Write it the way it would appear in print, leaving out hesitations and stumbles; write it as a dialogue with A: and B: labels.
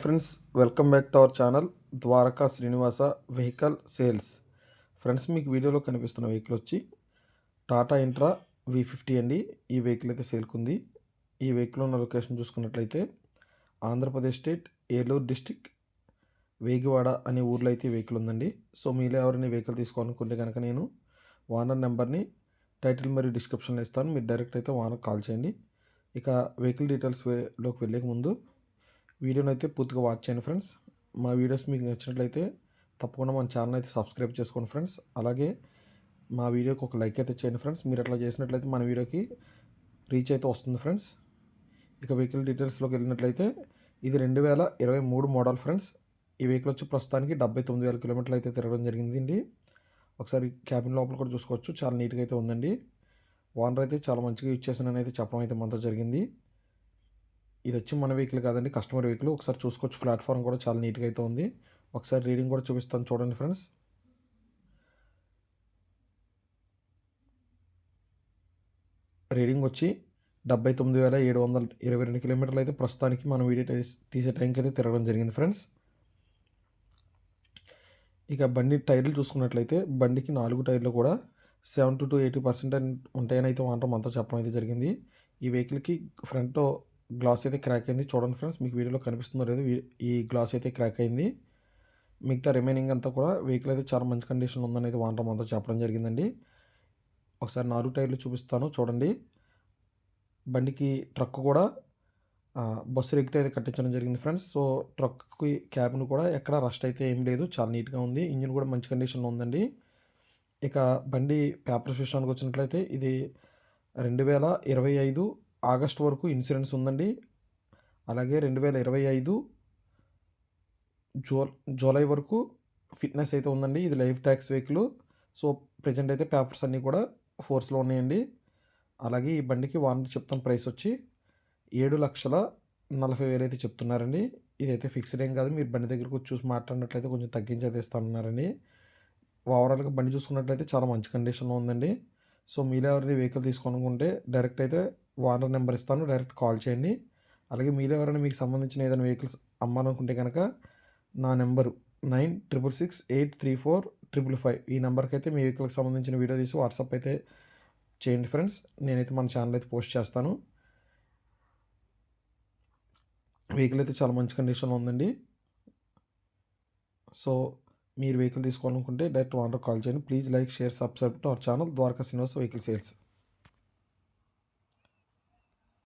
A: Hi friends, welcome back to our channel Dwaraka Srinivasa vehicle sales. Friends, మీకు వీడియోలో కనిపిస్తున్న vehicle వచ్చి టాటా ఇంట్రా V50 అండి. ఈ వెహికల్ అయితే సేల్కి ఉంది. ఈ వెహికల్ ఉన్న లొకేషన్ చూసుకున్నట్లయితే ఆంధ్రప్రదేశ్ స్టేట్ ఏలూరు డిస్టిక్ వేగివాడ అనే ఊర్లో అయితే ఈ వెహికల్ ఉందండి. సో మీలో ఎవరైనా వెహికల్ తీసుకోవాలనుకుంటే కనుక నేను ఓనర్ నెంబర్ని టైటిల్ మరియు డిస్క్రిప్షన్లో ఇస్తాను. మీరు డైరెక్ట్ అయితే ఓనర్ కాల్ చేయండి. ఇక వెహికల్ డీటెయిల్స్లోకి వెళ్ళే ముందు వీడియోని అయితే పూర్తిగా వాచ్ చేయండి ఫ్రెండ్స్. మా వీడియోస్ మీకు నచ్చినట్లయితే తప్పకుండా మన ఛానల్ అయితే సబ్స్క్రైబ్ చేసుకోండి ఫ్రెండ్స్. అలాగే మా వీడియోకి ఒక లైక్ అయితే చేయండి ఫ్రెండ్స్. మీరు అట్లా చేసినట్లయితే మన వీడియోకి రీచ్ అయితే వస్తుంది ఫ్రెండ్స్. ఇక వెహికల్ డీటెయిల్స్లోకి వెళ్ళినట్లయితే ఇది 2023 మోడల్ ఫ్రెండ్స్. ఈ వెహికల్ వచ్చి ప్రస్తుతానికి 79,000 కిలోమీటర్లు అయితే తిరగడం జరిగిందండి. ఒకసారి క్యాబిన్ లోపల కూడా చూసుకోవచ్చు, చాలా నీట్గా అయితే ఉందండి. ఓనర్ అయితే చాలా మంచిగా యూజ్ చేశానని అయితే చెప్పడం అయితే మనతో జరిగింది. ఇది వచ్చి మన వెహికల్ కాదండి, కస్టమర్ వెహికల్. ఒకసారి చూసుకోవచ్చు, ప్లాట్ఫామ్ కూడా చాలా నీట్గా అయితే ఉంది. ఒకసారి రీడింగ్ కూడా చూపిస్తాను చూడండి ఫ్రెండ్స్. రీడింగ్ వచ్చి 79,722 కిలోమీటర్లు అయితే ప్రస్తుతానికి మనం వీడియో తీసే టైంకి అయితే తిరగడం జరిగింది ఫ్రెండ్స్. ఇక బండి టైర్లు చూసుకున్నట్లయితే బండికి 4 టైర్లు కూడా 70 to 80% ఉంటాయని అయితే ఓనర్ మనతో చెప్పడం అయితే జరిగింది. ఈ వెహికల్కి ఫ్రంట్ గ్లాస్ అయితే క్రాక్ అయింది చూడండి ఫ్రెండ్స్. మీకు వీడియోలో కనిపిస్తుందో లేదు, ఈ గ్లాస్ అయితే క్రాక్ అయింది. మిగతా రిమైనింగ్ అంతా కూడా వెహికల్ అయితే చాలా మంచి కండిషన్లో ఉందని అయితే ఓనర్ మనతో చెప్పడం జరిగిందండి. ఒకసారి 4 టైర్లు చూపిస్తాను చూడండి. బండికి ట్రక్ కూడా బస్సు ఎక్కితే అయితే కట్టించడం జరిగింది ఫ్రెండ్స్. సో ట్రక్కి క్యాబిన్ కూడా ఎక్కడ రస్ట్ అయితే ఏం లేదు, చాలా నీట్గా ఉంది. ఇంజిన్ కూడా మంచి కండిషన్లో ఉందండి. ఇక బండి పేపర్స్ విషయానికి వచ్చినట్లయితే ఇది 2025 ఆగస్ట్ వరకు ఇన్సూరెన్స్ ఉందండి. అలాగే 2025 జూలై వరకు ఫిట్నెస్ అయితే ఉందండి. ఇది life tax vehicle. So present అయితే పేపర్స్ అన్నీ కూడా ఫోర్స్లో ఉన్నాయండి. అలాగే ఈ బండికి ఓనర్ చెప్తున్న ప్రైస్ వచ్చి 7,40,000 అయితే చెప్తున్నారండి. ఇదైతే ఫిక్స్డ్ ఏం కాదు, మీరు బండి దగ్గరకు వచ్చి చూసి మాట్లాడినట్లయితే కొంచెం తగ్గించి అయితే ఇస్తానన్నారండి. ఓవరాల్గా బండి చూసుకున్నట్లయితే చాలా మంచి కండిషన్లో ఉందండి. సో మీలో ఎవరైనా వెహికల్ తీసుకోవాలనుకుంటే డైరెక్ట్ అయితే ఓనర్ నెంబర్ ఇస్తాను, డైరెక్ట్ కాల్ చేయండి. అలాగే మీలో ఎవరైనా మీకు సంబంధించిన ఏదైనా వెహికల్స్ అమ్మాలనుకుంటే కనుక నా నెంబరు 9668345555 ఈ నెంబర్కి అయితే మీ వెహికల్కి సంబంధించిన వీడియో తీసి వాట్సాప్ అయితే చేయండి ఫ్రెండ్స్. నేనైతే మన ఛానల్ అయితే పోస్ట్ చేస్తాను. వెహికల్ అయితే చాలా మంచి కండిషన్లో ఉందండి. సో మీరు వెహికల్ తీసుకోవాలనుకుంటే డైరెక్ట్ ఓనర్ కాల్ చేయండి. Please like, share, subscribe to our channel Dwaraka Srinivasa vehicle sales.